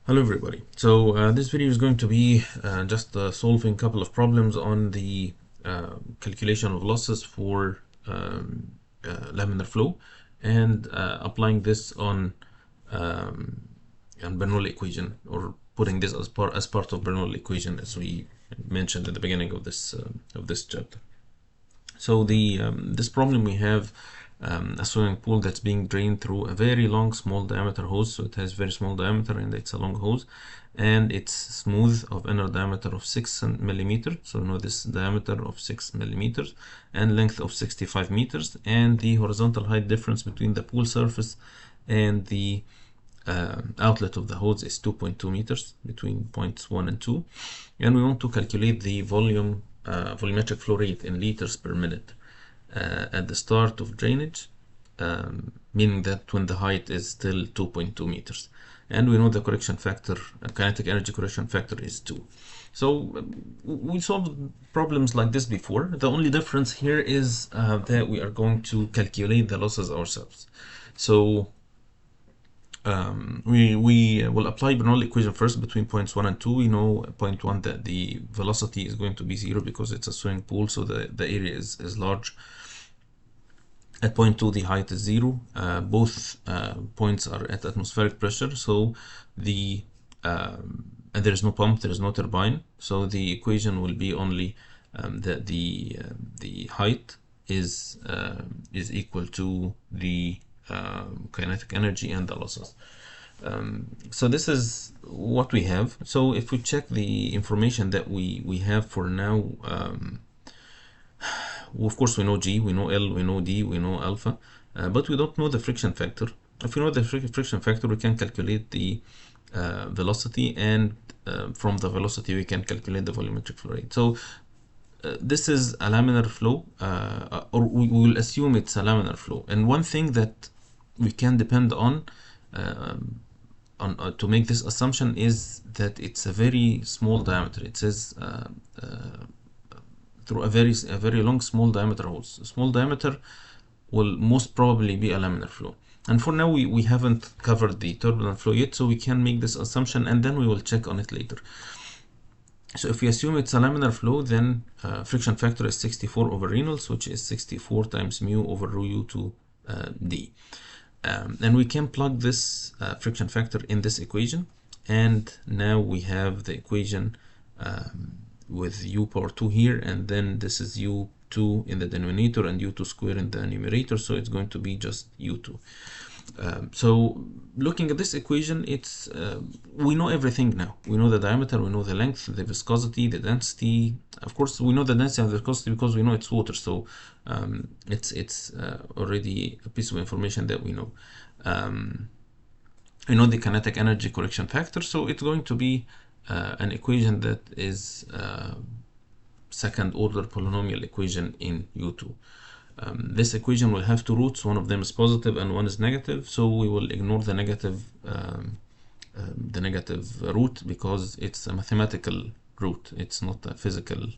Hello everybody. So this video is going to be just solving a couple of problems on the calculation of losses for laminar flow and applying this on Bernoulli equation, or putting this as part of Bernoulli equation, as we mentioned at the beginning of this chapter. So this problem, we have a swimming pool that's being drained through a very long small diameter hose. So it has very small diameter and it's a long hose, and it's smooth of inner diameter of 6 millimeters. So this diameter of 6 millimeters and length of 65 meters, and the horizontal height difference between the pool surface and the outlet of the hose is 2.2 meters between points 1 and 2, and we want to calculate the volumetric flow rate in liters per minute at the start of drainage, meaning that when the height is still 2.2 meters, and we know the correction factor, kinetic energy correction factor, is 2. So we solved problems like this before. The only difference here is that we are going to calculate the losses ourselves. So we will apply Bernoulli equation first between points 1 and 2. We know point 1 that the velocity is going to be 0 because it's a swimming pool, so the area is large. At point 2, the height is 0. Both points are at atmospheric pressure, so and there is no pump, there is no turbine, so the equation will be only that the height is equal to the kinetic energy and the losses. So this is what we have. So if we check the information that we have for now, of course we know G, we know L, we know D, we know alpha, but we don't know the friction factor. If we know the friction factor, we can calculate the velocity, and from the velocity we can calculate the volumetric flow rate. So this is a laminar flow, or we will assume it's a laminar flow. And one thing that we can depend on to make this assumption is that it's a very small diameter. It says through a very long small diameter hose. Small diameter will most probably be a laminar flow. And for now we haven't covered the turbulent flow yet, so we can make this assumption and then we will check on it later. So if we assume it's a laminar flow, then friction factor is 64 over Reynolds, which is 64 times mu over rho u to d. And we can plug this friction factor in this equation, and now we have the equation with u power 2 here, and then this is u2 in the denominator and u2 square in the numerator, so it's going to be just u2. So looking at this equation, it's we know everything now. We know the diameter, we know the length, the viscosity, the density. Of course we know the density and the viscosity because we know it's water, so it's already a piece of information that we know. We know the kinetic energy correction factor, so it's going to be an equation that is second order polynomial equation in u2. This equation will have two roots. One of them is positive and one is negative, so we will ignore the negative root because it's a mathematical root, it's not a physical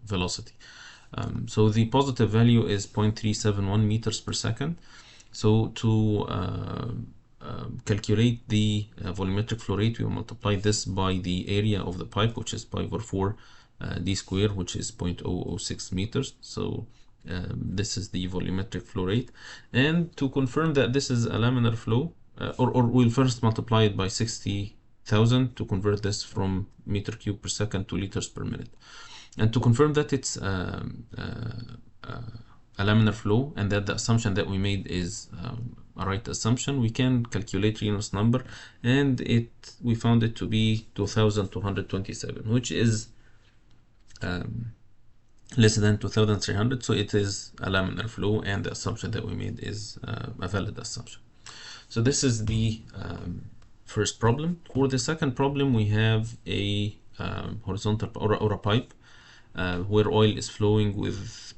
velocity. So the positive value is 0.371 meters per second. So to calculate the volumetric flow rate, we will multiply this by the area of the pipe, which is pi over 4 d square, which is 0.006 meters. So this is the volumetric flow rate. And to confirm that this is a laminar flow, or we'll first multiply it by 60,000 to convert this from meter cube per second to liters per minute. And to confirm that it's a laminar flow and that the assumption that we made is a right assumption, we can calculate Reynolds number, and we found it to be 2227, which is less than 2300, so it is a laminar flow, and the assumption that we made is a valid assumption. So this is the first problem. For the second problem, we have a horizontal or a pipe where oil is flowing with,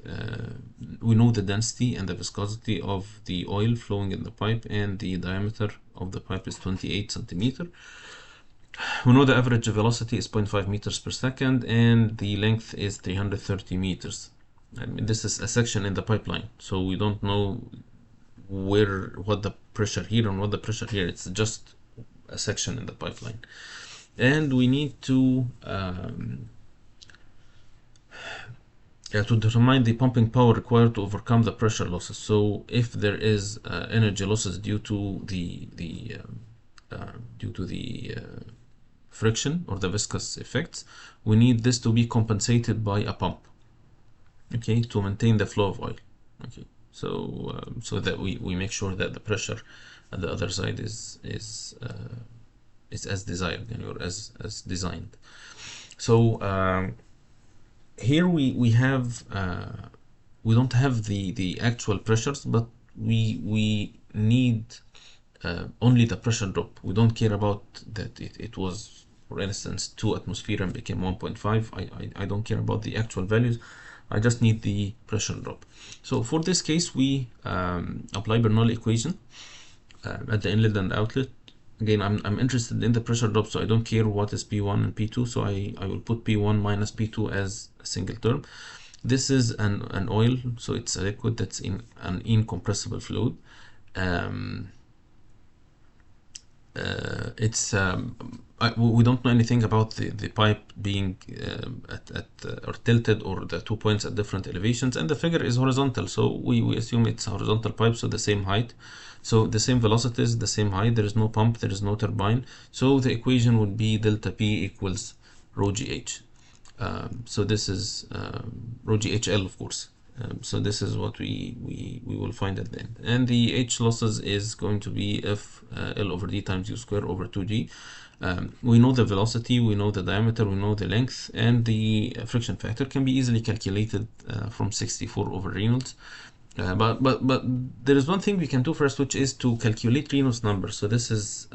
we know the density and the viscosity of the oil flowing in the pipe, and the diameter of the pipe is 28 centimeter. We know the average velocity is 0.5 meters per second, and the length is 330 meters. I mean, this is a section in the pipeline, so we don't know what the pressure here and what the pressure here. It's just a section in the pipeline. And we need to determine the pumping power required to overcome the pressure losses. So if there is energy losses due to the friction or the viscous effects, we need this to be compensated by a pump, okay, to maintain the flow of oil. Okay, so so that we make sure that the pressure at the other side is as desired, you know, or as designed. So here we have we don't have the actual pressures, but we need only the pressure drop. We don't care about that it was, for instance, 2 atmosphere and became 1.5. I don't care about the actual values. I just need the pressure drop. So for this case, we apply Bernoulli equation at the inlet and outlet. Again, I'm interested in the pressure drop, so I don't care what is P1 and P2. So I will put P1 minus P2 as a single term. This is an oil, so it's a liquid that's in an incompressible fluid. We don't know anything about the pipe being or tilted, or the 2 points at different elevations, and the figure is horizontal, so we assume it's a horizontal pipe, so the same height, so the same velocities, the same height. There is no pump, there is no turbine, so the equation would be delta P equals rho GH. So this is rho GHL, of course. So this is what we will find at the end, and the H losses is going to be F L over D times U square over 2G. We know the velocity, we know the diameter, we know the length, and the friction factor can be easily calculated from 64 over Reynolds. But there is one thing we can do first, which is to calculate Reynolds number. So this is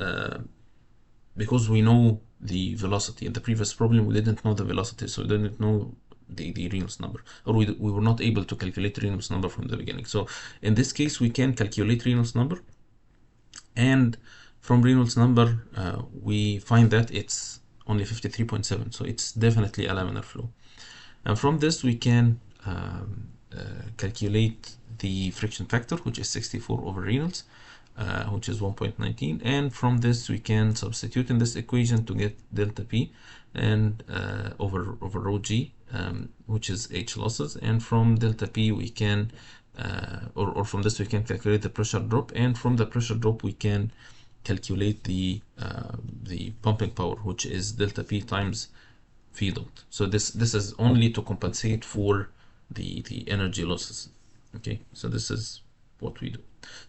because we know the velocity. In the previous problem, we didn't know the velocity, so we didn't know the Reynolds number, or we were not able to calculate Reynolds number from the beginning. So in this case, we can calculate Reynolds number, and from Reynolds number, we find that it's only 53.7, so it's definitely a laminar flow. And from this, we can calculate the friction factor, which is 64 over Reynolds, which is 1.19, and from this we can substitute in this equation to get delta P and over rho G, which is H losses, and from delta P we can or from this we can calculate the pressure drop, and from the pressure drop we can calculate the pumping power, which is delta P times V dot. So this is only to compensate for the energy losses. Okay, so this is what we do.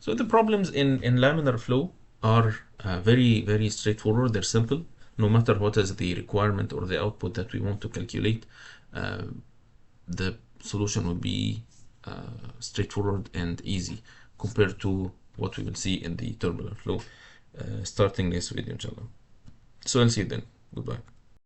So the problems in laminar flow are very straightforward. They're simple. No matter what is the requirement or the output that we want to calculate, the solution will be straightforward and easy compared to what we will see in the turbulent flow starting this video, inshallah. So I'll see you then. Goodbye.